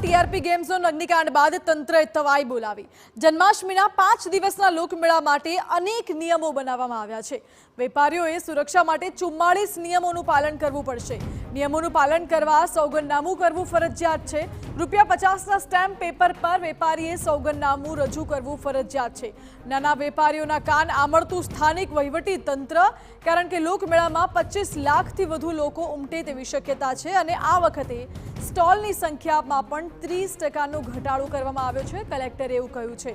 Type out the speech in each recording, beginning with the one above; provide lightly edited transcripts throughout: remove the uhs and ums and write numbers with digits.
TRP game zone અગ્નિકાંડ બાદ તંત્રએ તવાઈ બોલાવી। જન્માષ્ટમીના 5 દિવસના લોકમેળા માટે અનેક નિયમો બનાવવામાં આવ્યા છે। વેપારીઓએ સુરક્ષા માટે 44 નિયમોનું પાલન કરવું પડશે। નિયમોનું પાલન કરવા સોગંદનામું કરવું ફરજિયાત છે। ₹50ના સ્ટેમ્પ પેપર પર વેપારીએ સોગંદનામું રજૂ કરવું ફરજિયાત છે। નાના વેપારીઓના કાન આમળતું સ્થાનિક વહીવટી તંત્ર, કારણ કે લોકમેળામાં 25 લાખથી વધુ લોકો ઉમટે તેવી શક્યતા છે અને આ વખતે સ્ટોલની સંખ્યામાં પણ 30%નો ઘટાડો કરવામાં આવ્યો છે। કલેક્ટરે એવું કહ્યું છે।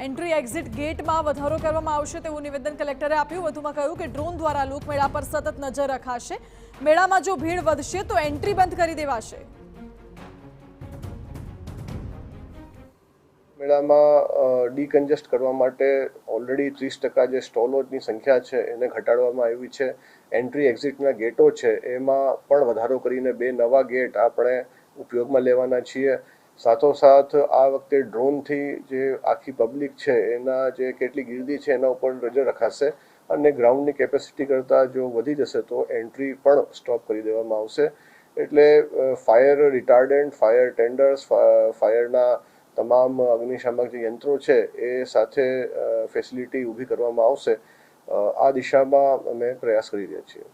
એન્ટ્રી એક્ઝિટ ગેટમાં વધારો કરવામાં આવશે તેવું નિવેદન કલેક્ટરે આપ્યું। વધુમાં કહ્યું કે ડ્રોન દ્વારા લોકમેળા પર સતત નજર રખાશે। મેળામાં જો ભીડ વધશે તો એન્ટ્રી બંધ કરી દેવાશે। મેળામાં ડીકન્જેસ્ટ કરવા માટે ઓલરેડી 30% જે સ્ટોલોની સંખ્યા છે એને ઘટાડવામાં આવી છે। એન્ટ્રી એક્ઝિટના ગેટો છે એમાં પણ વધારો કરીને 2 નવા ગેટ આપણે ઉપયોગમાં લેવાના છીએ। સાથોસાથ આ વખતે ડ્રોનથી જે આખી પબ્લિક છે એના જે કેટલી ગીર્દી છે એના ઉપર નજર રખાશે અને ગ્રાઉન્ડની કેપેસિટી કરતાં જો વધી જશે તો એન્ટ્રી પણ સ્ટોપ કરી દેવામાં આવશે। એટલે ફાયર રિટાર્ડન્ટ, ફાયર ટેન્ડર્સ, ફાયરના તમામ અગ્નિશામક જે યંત્રો છે એ સાથે ફેસિલિટી ઊભી કરવામાં આવશે। આ દિશામાં અમે પ્રયાસ કરી રહ્યા છીએ।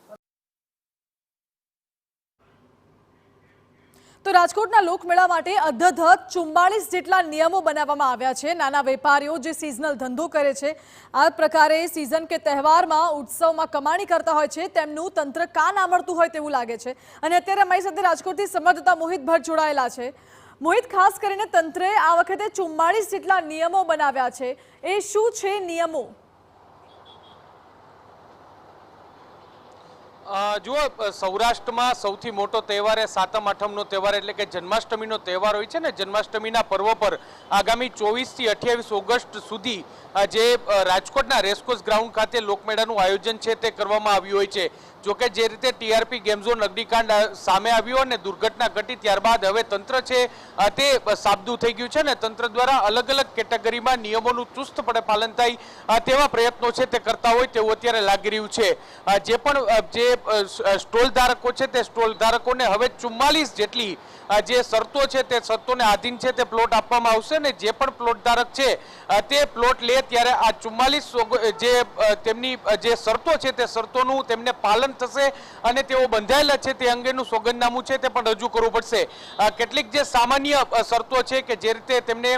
તો રાજકોટના લોકમેળા માટે અધધધ 44 જેટલા નિયમો બનાવવામાં આવ્યા છે। નાના વેપારીઓ જે સિઝનલ ધંધો કરે છે, આ પ્રકારે સિઝન કે તહેવારમાં ઉત્સવમાં કમાણી કરતા હોય છે, તેમનું તંત્ર કાન આમળતું હોય તેવું લાગે છે। અને અત્યારે અમારી સાથે રાજકોટથી સંવાદદાતા મોહિત ભટ્ટ જોડાયેલા છે। મોહિત, ખાસ કરીને તંત્રએ આ વખતે 44 જેટલા નિયમો બનાવ્યા છે, એ શું છે નિયમો? જુઓ, સૌરાષ્ટ્રમાં સૌથી મોટો તહેવાર એ સાતમ આઠમનો તહેવાર એટલે કે જન્માષ્ટમીનો તહેવાર હોય છે ને। જન્માષ્ટમીના પર્વ પર આગામી 24થી 28 ઓગસ્ટ સુધી જે રાજકોટના રેસકોર્સ ગ્રાઉન્ડ ખાતે લોકમેળાનું આયોજન છે તે કરવામાં આવ્યું હોય છે। જોકે જે રીતે ટીઆરપી ગેમ ઝોન અગ્નિકાંડ સામે આવ્યો અને દુર્ઘટના ઘટી ત્યારબાદ હવે તંત્ર છે તે સાબદું થઈ ગયું છે ને તંત્ર દ્વારા અલગ અલગ કેટેગરીમાં નિયમોનું ચુસ્તપણે પાલન થાય તેવા પ્રયત્નો છે તે કરતા હોય તેવું અત્યારે લાગી રહ્યું છે। જે પણ જે સ્ટોલ ધારકો છે તે સ્ટોલ ધારકોને હવે 44 જેટલી જે શરતો છે તે શરતોને આધીન છે તે પ્લોટ આપવામાં આવશે ને જે પણ પ્લોટ ધારક છે તે પ્લોટ લે ત્યારે આ 44 જે તેમની જે શરતો છે તે શરતોનું તેમને પાલન થશે અને તેઓ બંધાયેલા છે તે અંગેનું સોગંદનામું છે તે પણ રજૂ કરવું પડશે। કેટલીક જે સામાન્ય શરતો છે કે જે રીતે તેમને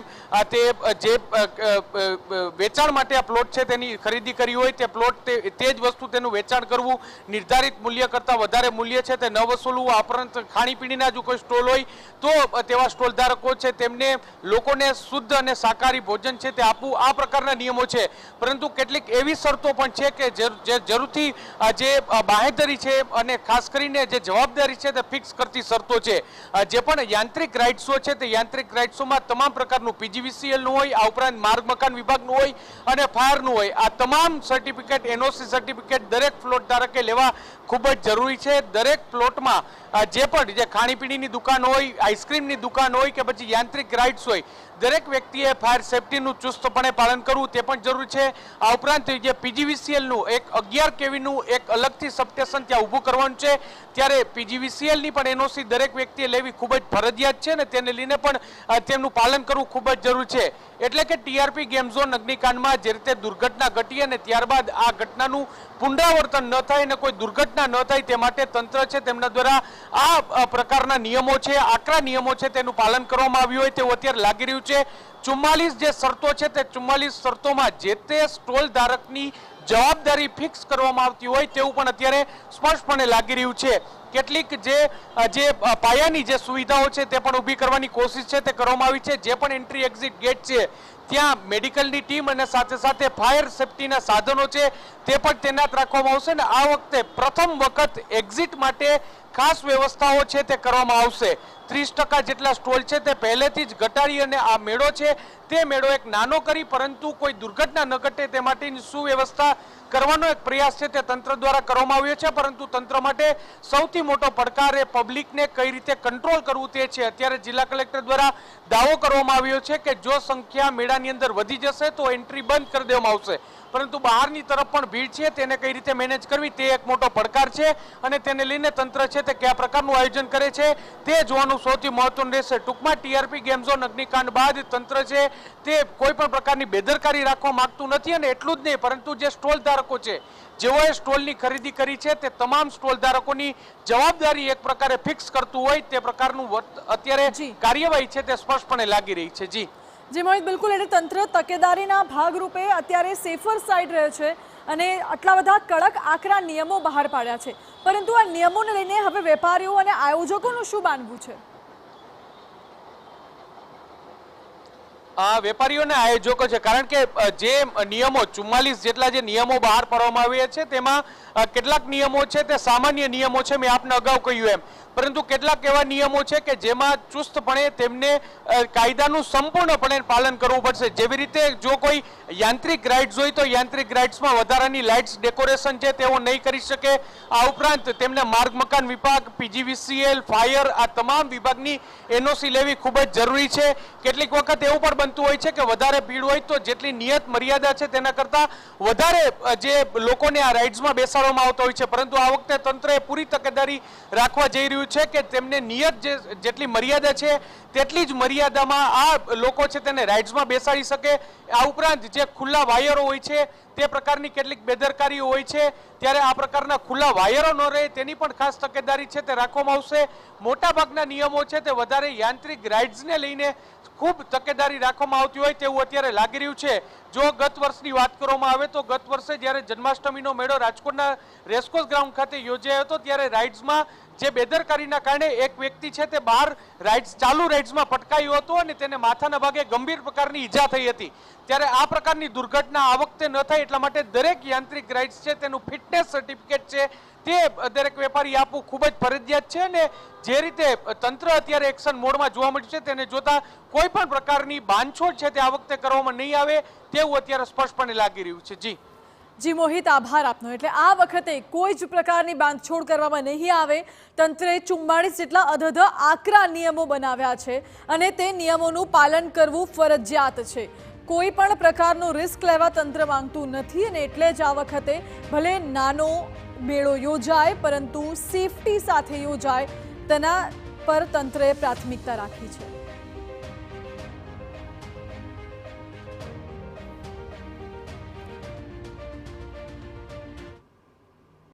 તે જે વેચાણ માટે આ પ્લોટ છે તેની ખરીદી કરી હોય તે પ્લોટ તે જ વસ્તુ તેનું વેચાણ કરવું, નિર્ધારિત મૂલ્ય કરતાં વધારે મૂલ્ય છે તે ન વસૂલવું, આ ઉપરાંત ખાણીપીણીના જો કોઈ સ્ટોલ હોય તો તેવા સ્ટોલ ધારકો છે તેમને લોકોને શુદ્ધ અને શાકાહારી ભોજન છે તે આપવું, આ પ્રકારના નિયમો છે। પરંતુ કેટલીક એવી શરતો પણ છે કે જે જરૂરથી જે બાહેધરી છે અને ખાસ કરીને જે જવાબદારી છે તે ફિક્સ કરતી શરતો છે। જે પણ યાંત્રિક રાઇટ્સો છે તે યાંત્રિક રાઇટ્સોમાં તમામ પ્રકારનું પીજીવીસીએલનું હોય, આ ઉપરાંત માર્ગ મકાન વિભાગનું હોય અને ફાયરનું હોય, આ તમામ સર્ટિફિકેટ, એનઓસી સર્ટિફિકેટ દરેક પ્લોટ ધારકે લેવા ખૂબ જ જરૂરી છે। દરેક પ્લોટમાં જે પણ જે ખાણીપીણીની દુકાન હોય, આઈસ્ક્રીમની દુકાન હોય કે પછી યાંત્રિક રાઇડ્સ હોય, દરેક વ્યક્તિએ ફાયર સેફટીનું ચુસ્તપણે પાલન કરવું તે પણ જરૂરી છે। આ ઉપરાંત જે પીજીવીસીએલનું એક 11 કેવીનું એક અલગથી સબસ્ટેશન ત્યાં ઊભું કરવાનું છે, ત્યારે પીજીવીસીએલની પણ એનઓસી દરેક વ્યક્તિએ લેવી ખૂબ જ ફરજિયાત છે ને તેને લઈને પણ તેમનું પાલન કરવું ખૂબ જ જરૂરી છે। એટલે કે ટીઆરપી ગેમ ઝોન અગ્નિકાંડમાં જે રીતે દુર્ઘટના ઘટી અને ત્યારબાદ આ ઘટનાનું પુનરાવર્તન ન થાય અને કોઈ દુર્ઘટના ન થાય તે માટે તંત્ર છે તેમના દ્વારા આ પ્રકારના નિયમો છે, આકરા નિયમો છે તેનું પાલન કરવામાં આવ્યું હોય તેવું અત્યારે લાગી રહ્યું છે। 44 જે શરતો છે તે 44 શરતોમાં જે તે સ્ટોલ ધારકની જવાબદારી ફિક્સ કરવામાં આવતી હોય તેવું પણ અત્યારે સ્પષ્ટપણે લાગી રહ્યું છે। કેટલીક જે પાયાની જે સુવિધાઓ છે તે પણ ઊભી કરવાની કોશિશ છે તે કરવામાં આવી છે। જે પણ એન્ટ્રી એક્ઝિટ ગેટ છે ત્યાં મેડિકલની ટીમ અને સાથે સાથે ફાયર સેફટીના સાધનો છે તે પણ તૈનાત રાખવામાં આવશે ને આ વખતે પ્રથમ વખત એક્ઝિટ માટે ખાસ વ્યવસ્થાઓ છે તે કરવામાં આવશે। 30% જેટલા સ્ટોલ છે તે પહેલેથી જ ઘટાડી અને આ મેળો છે તે મેળો એક નાનો કરી પરંતુ કોઈ દુર્ઘટના ન ઘટે તે માટેની સુવ્યવસ્થા કરવાનો એક પ્રયાસ છે તે તંત્ર દ્વારા કરવામાં આવ્યો છે। પરંતુ તંત્ર માટે સૌથી મોટો પડકાર એ પબ્લિકને કઈ રીતે કંટ્રોલ કરવું તે છે। અત્યારે જિલ્લા કલેક્ટર દ્વારા દાવો કરવામાં આવ્યો છે કે જો સંખ્યા મેળાની અંદર વધી જશે તો એન્ટ્રી બંધ કરી દેવામાં આવશે। પરંતુ બહારની તરફ પણ ભીડ છે તેને કઈ રીતે મેનેજ કરવી તે એક મોટો પડકાર છે અને તેને લઈને તંત્ર છે તે કયા પ્રકારનું આયોજન કરે છે તે જોવાનું સૌથી મહત્વનું રહેશે. ટૂંકમાં ટીઆરપી ગેમ ઝોન અગ્નિકાંડ બાદ તંત્ર છે તે કોઈ પણ પ્રકારની બેદરકારી રાખવા માંગતું નથી અને એટલું જ નહીં પરંતુ જે સ્ટોલ ધારકો છે જેઓએ સ્ટોલની ખરીદી કરી છે તે તમામ સ્ટોલ ધારકોની જવાબદારી એક પ્રકારે ફિક્સ કરતું હોય તે પ્રકારનું અત્યારે કાર્યવાહી છે તે સ્પષ્ટપણે લાગી રહી છે. જી મોહિત, બિલકુલ. એટલે તંત્ર તકેદારીના ભાગરૂપે અત્યારે સેફર સાઈડ રહે છે અને આટલા બધા કડક આકરા નિયમો બહાર પાડ્યા છે, પરંતુ આ નિયમોને લઈને હવે વેપારીઓ અને આયોજકોનું શું માનવું છે? વેપારીઓને આયોજકો છે કારણ કે જે નિયમો 44 જેટલા જે નિયમો બહાર પાડવામાં આવ્યા છે તેમાં કેટલાક નિયમો છે તે સામાન્ય નિયમો છે, મેં આપને અગાઉ કહ્યું એમ, પરંતુ કેટલાક એવા નિયમો છે કે જેમાં ચુસ્તપણે તેમને કાયદાનું સંપૂર્ણપણે પાલન કરવું પડશે. જેવી રીતે જો કોઈ યાંત્રિક રાઇડ્સ હોય તો યાંત્રિક રાઇડ્સમાં વધારાની લાઇટ્સ ડેકોરેશન છે તેઓ નહીં કરી શકે. આ ઉપરાંત તેમને માર્ગ મકાન વિભાગ, પીજીવીસીએલ, ફાયર આ તમામ વિભાગની એનઓસી લેવી ખૂબ જ જરૂરી છે. કેટલીક વખત એવું પણ બનતું હોય છે કે વધારે ભીડ હોય તો જેટલી નિયત મર્યાદા છે તેના કરતાં વધારે જે લોકોને આ રાઇડ્સમાં બેસાડવામાં આવતા હોય છે, પરંતુ આ વખતે તંત્રએ પૂરી તકેદારી રાખવા જઈ રહ્યું છે કે તેમને નિયત જેટલી મર્યાદા છે તેટલી જ મર્યાદામાં આ લોકો છે તેને રાઇડ્સમાં બેસાડી શકે. આ ઉપરાંત જે ખુલ્લા વાયરો હોય છે તે પ્રકારની કેટલીક બેદરકારીઓ હોય છે ત્યારે આ પ્રકારના ખુલ્લા વાયરો ન રહે તેની પણ ખાસ તકેદારી છે તે રાખવામાં આવશે. મોટાભાગના નિયમો છે તે વધારે યાંત્રિક રાઇડ્સને લઈને ખૂબ તકેદારી રાખવામાં આવતી હોય તેવું અત્યારે લાગી રહ્યું છે. જો ગત વર્ષની વાત કરવામાં આવે તો ગત વર્ષે જ્યારે જન્માષ્ટમીનો મેળો રાજકોટના રેસકોર્સ ગ્રાઉન્ડ ખાતે યોજાયો હતો ત્યારે રાઇડ્સમાં જે બેદરકારીના કારણે એક વ્યક્તિ છે તે બહાર ચાલુ રાઇડ્સમાં પટકાયો હતો અને તેને માથાના ભાગે ગંભીર પ્રકારની ઈજા થઈ હતી. ત્યારે આ પ્રકારની દુર્ઘટના આ વખતે ન થાય એટલા માટે દરેક યાંત્રિક રાઇડ્સ છે તેનું ફિટનેસ સર્ટિફિકેટ છે તે દરેક વેપારી આપવું ખૂબ જ ફરજિયાત છે અને જે રીતે તંત્ર અત્યારે એક્શન મોડમાં જોવા મળ્યું છે તેને જોતા કોઈ પણ પ્રકારની બાંધછોડ છે તે આ વખતે કરવામાં નહીં આવે તેવું અત્યારે સ્પષ્ટપણે લાગી રહ્યું છે. જી મોહિત, આભાર આપનો. એટલે આ વખતે કોઈ જ પ્રકારની બાંધછોડ કરવામાં નહીં આવે. તંત્રે 44 જેટલા અધધ આકરા નિયમો બનાવ્યા છે અને તે નિયમોનું પાલન કરવું ફરજિયાત છે. કોઈ પણ પ્રકારનું રિસ્ક લેવા તંત્ર માંગતું નથી અને એટલે જ આ વખતે ભલે નાનો મેળો યોજાય પરંતુ સેફટી સાથે યોજાય તેના પર તંત્રએ પ્રાથમિકતા રાખી છે.